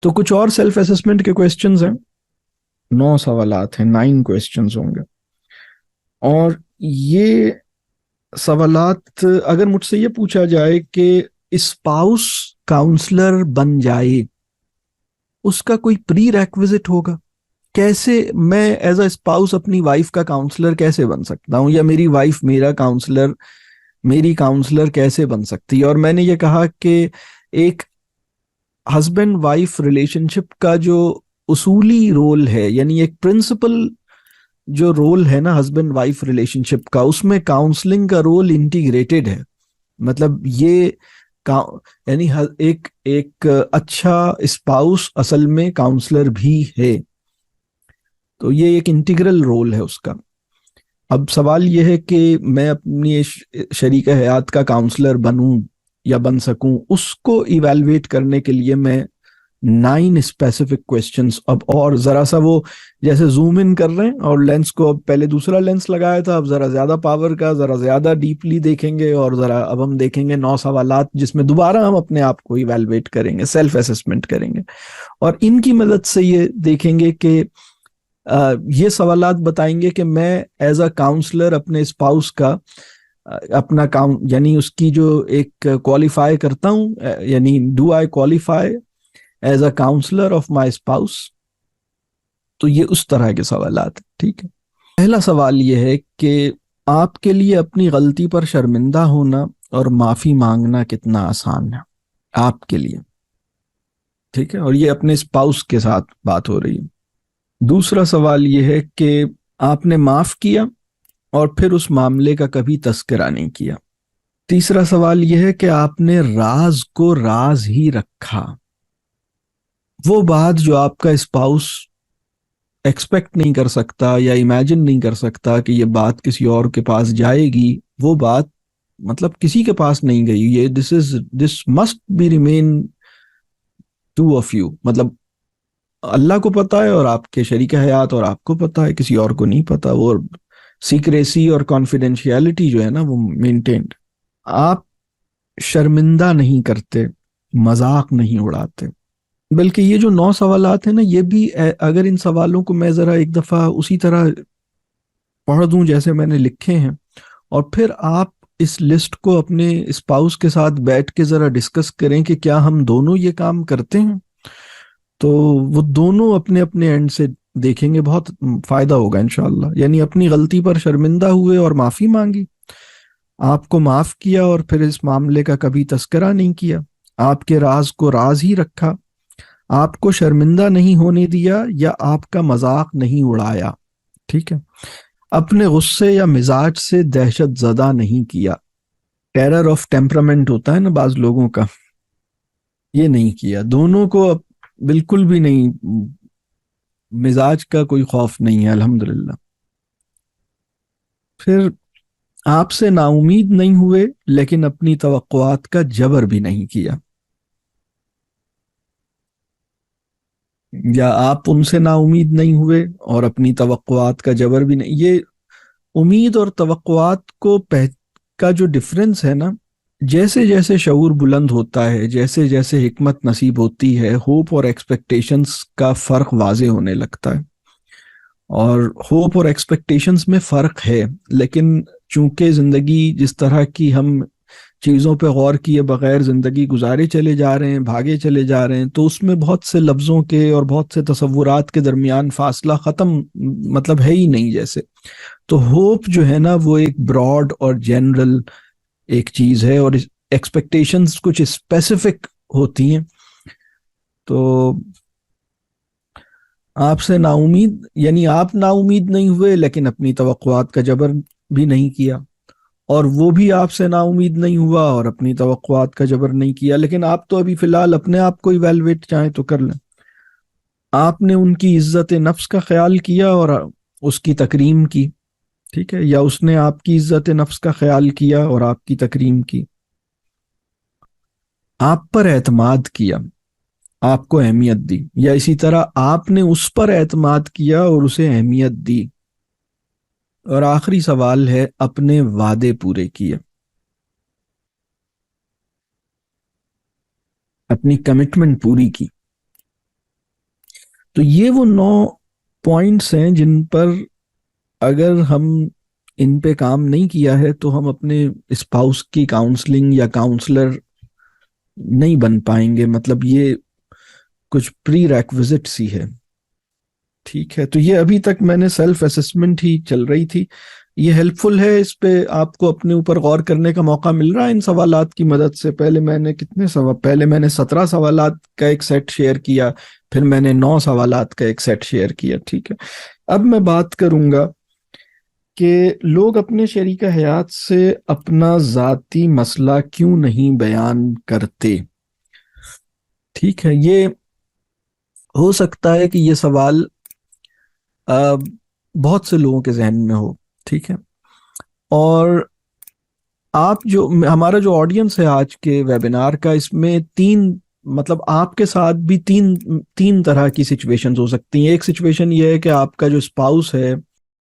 تو کچھ اور سیلف اسسمنٹ کے کویسچنز ہیں، 9 سوالات ہیں، 9 کویسچنز ہوں گے. اور یہ سوالات اگر مجھ سے یہ پوچھا جائے کہ اسپاؤس کاؤنسلر بن جائے، اس کا کوئی پری ریکوزٹ ہوگا؟ کیسے میں ایز اے اسپاؤس اپنی وائف کا کاؤنسلر کیسے بن سکتا ہوں، یا میری وائف میری کاؤنسلر کیسے بن سکتی ہے؟ اور میں نے یہ کہا کہ ایک ہسبینڈ وائف ریلیشن شپ کا جو اصولی رول ہے، یعنی ایک پرنسپل جو رول ہے نا ہسبینڈ وائف ریلیشن شپ کا، اس میں کاؤنسلنگ کا رول انٹیگریٹڈ ہے. مطلب یہ یعنی ایک اچھا اسپاؤس اصل میں کاؤنسلر بھی ہے. تو یہ ایک انٹیگرل رول ہے اس کا. اب سوال یہ ہے کہ میں اپنی شریک حیات کا کاؤنسلر بنوں یا بن سکوں، اس کو ایویلویٹ کرنے کے لیے میں 9 اسپیسیفک کویسچنس، اب اور ذرا سا وہ جیسے زوم ان کر رہے ہیں اور لینس کو اب پہلے دوسرا لینس لگایا تھا، اب ذرا زیادہ پاور کا، ذرا زیادہ ڈیپلی دیکھیں گے، اور ذرا اب ہم دیکھیں گے 9 سوالات جس میں دوبارہ ہم اپنے آپ کو ایویلویٹ کریں گے، سیلف اسسمنٹ کریں گے، اور ان کی مدد سے یہ دیکھیں گے کہ یہ سوالات بتائیں گے کہ میں ایز اے کاؤنسلر اپنے اسپاؤس کا اپنا یعنی اس کی جو ایک کوالیفائی کرتا ہوں، یعنی do I qualify as a counsellor of my spouse. تو یہ اس طرح کے سوالات ہیں. ٹھیک ہے. پہلا سوال یہ ہے کہ آپ کے لیے اپنی غلطی پر شرمندہ ہونا اور معافی مانگنا کتنا آسان ہے آپ کے لیے؟ ٹھیک ہے، اور یہ اپنے اسپاؤس کے ساتھ بات ہو رہی ہے. دوسرا سوال یہ ہے کہ آپ نے معاف کیا اور پھر اس معاملے کا کبھی تذکرہ نہیں کیا. تیسرا سوال یہ ہے کہ آپ نے راز کو راز ہی رکھا، وہ بات جو آپ کا اسپاؤس ایکسپیکٹ نہیں کر سکتا یا امیجن نہیں کر سکتا کہ یہ بات کسی اور کے پاس جائے گی، وہ بات مطلب کسی کے پاس نہیں گئی. یہ this must be remain to of you, مطلب اللہ کو پتا ہے اور آپ کے شریک حیات اور آپ کو پتا ہے، کسی اور کو نہیں پتا. وہ سیکریسی اور کانفیڈینشیلٹی جو ہے نا وہ مینٹینڈ. آپ شرمندہ نہیں کرتے، مذاق نہیں اڑاتے. بلکہ یہ جو 9 سوالات ہیں نا، یہ بھی اگر ان سوالوں کو میں ذرا ایک دفعہ اسی طرح پڑھ دوں جیسے میں نے لکھے ہیں، اور پھر آپ اس لسٹ کو اپنے اسپاؤس کے ساتھ بیٹھ کے ذرا ڈسکس کریں کہ کیا ہم دونوں یہ کام کرتے ہیں، تو وہ دونوں اپنے اپنے اینڈ سے دیکھیں گے، بہت فائدہ ہوگا انشاءاللہ. یعنی اپنی غلطی پر شرمندہ ہوئے اور معافی مانگی، آپ کو معاف کیا اور پھر اس معاملے کا کبھی تذکرہ نہیں کیا، آپ کے راز کو راز ہی رکھا، آپ کو شرمندہ نہیں ہونے دیا یا آپ کا مذاق نہیں اڑایا. ٹھیک ہے. اپنے غصے یا مزاج سے دہشت زدہ نہیں کیا. ٹیرر آف ٹیمپرامنٹ ہوتا ہے نا بعض لوگوں کا، یہ نہیں کیا. دونوں کو بالکل بھی نہیں، مزاج کا کوئی خوف نہیں ہے الحمدللہ. پھر آپ سے نا امید نہیں ہوئے لیکن اپنی توقعات کا جبر بھی نہیں کیا، یا آپ ان سے نا امید نہیں ہوئے اور اپنی توقعات کا جبر بھی نہیں. یہ امید اور توقعات کا جو ڈفرنس ہے نا، جیسے جیسے شعور بلند ہوتا ہے، جیسے جیسے حکمت نصیب ہوتی ہے، ہوپ اور ایکسپیکٹیشنز کا فرق واضح ہونے لگتا ہے. اور ہوپ اور ایکسپیکٹیشنز میں فرق ہے، لیکن چونکہ زندگی جس طرح کی ہم چیزوں پہ غور کیے بغیر زندگی گزارے چلے جا رہے ہیں، بھاگے چلے جا رہے ہیں، تو اس میں بہت سے لفظوں کے اور بہت سے تصورات کے درمیان فاصلہ ختم مطلب ہے ہی نہیں جیسے. تو ہوپ جو ہے نا وہ ایک براڈ اور جنرل ایک چیز ہے، اور ایکسپیکٹیشنز کچھ اسپیسیفک ہوتی ہیں. تو آپ سے نا امید، یعنی آپ نا امید نہیں ہوئے لیکن اپنی توقعات کا جبر بھی نہیں کیا، اور وہ بھی آپ سے نا امید نہیں ہوا اور اپنی توقعات کا جبر نہیں کیا. لیکن آپ تو ابھی فی الحال اپنے آپ کو ایویلویٹ چاہیں تو کر لیں. آپ نے ان کی عزت نفس کا خیال کیا اور اس کی تکریم کی. ٹھیک ہے. یا اس نے آپ کی عزت نفس کا خیال کیا اور آپ کی تکریم کی. آپ پر اعتماد کیا، آپ کو اہمیت دی، یا اسی طرح آپ نے اس پر اعتماد کیا اور اسے اہمیت دی. اور آخری سوال ہے اپنے وعدے پورے کیے، اپنی کمٹمنٹ پوری کی. تو یہ وہ 9 پوائنٹس ہیں جن پر اگر ہم ان پہ کام نہیں کیا ہے تو ہم اپنے اسپاؤس کی کاؤنسلنگ یا کاؤنسلر نہیں بن پائیں گے. مطلب یہ کچھ پری ریکوزٹس ہی ہے. ٹھیک ہے, تو یہ ابھی تک میں نے سیلف اسسمنٹ ہی چل رہی تھی. یہ ہیلپ فل ہے, اس پہ آپ کو اپنے اوپر غور کرنے کا موقع مل رہا ہے ان سوالات کی مدد سے. پہلے میں نے پہلے میں نے 17 سوالات کا ایک سیٹ شیئر کیا, پھر میں نے 9 سوالات کا ایک سیٹ شیئر کیا. ٹھیک ہے, اب میں بات کروں گا کہ لوگ اپنے شریک حیات سے اپنا ذاتی مسئلہ کیوں نہیں بیان کرتے. ٹھیک ہے, یہ ہو سکتا ہے کہ یہ سوال بہت سے لوگوں کے ذہن میں ہو. ٹھیک ہے, اور آپ جو ہمارا جو آڈینس ہے آج کے ویبینار کا, اس میں مطلب آپ کے ساتھ بھی تین طرح کی سچویشنز ہو سکتی ہیں. ایک سچویشن یہ ہے کہ آپ کا جو اسپاؤس ہے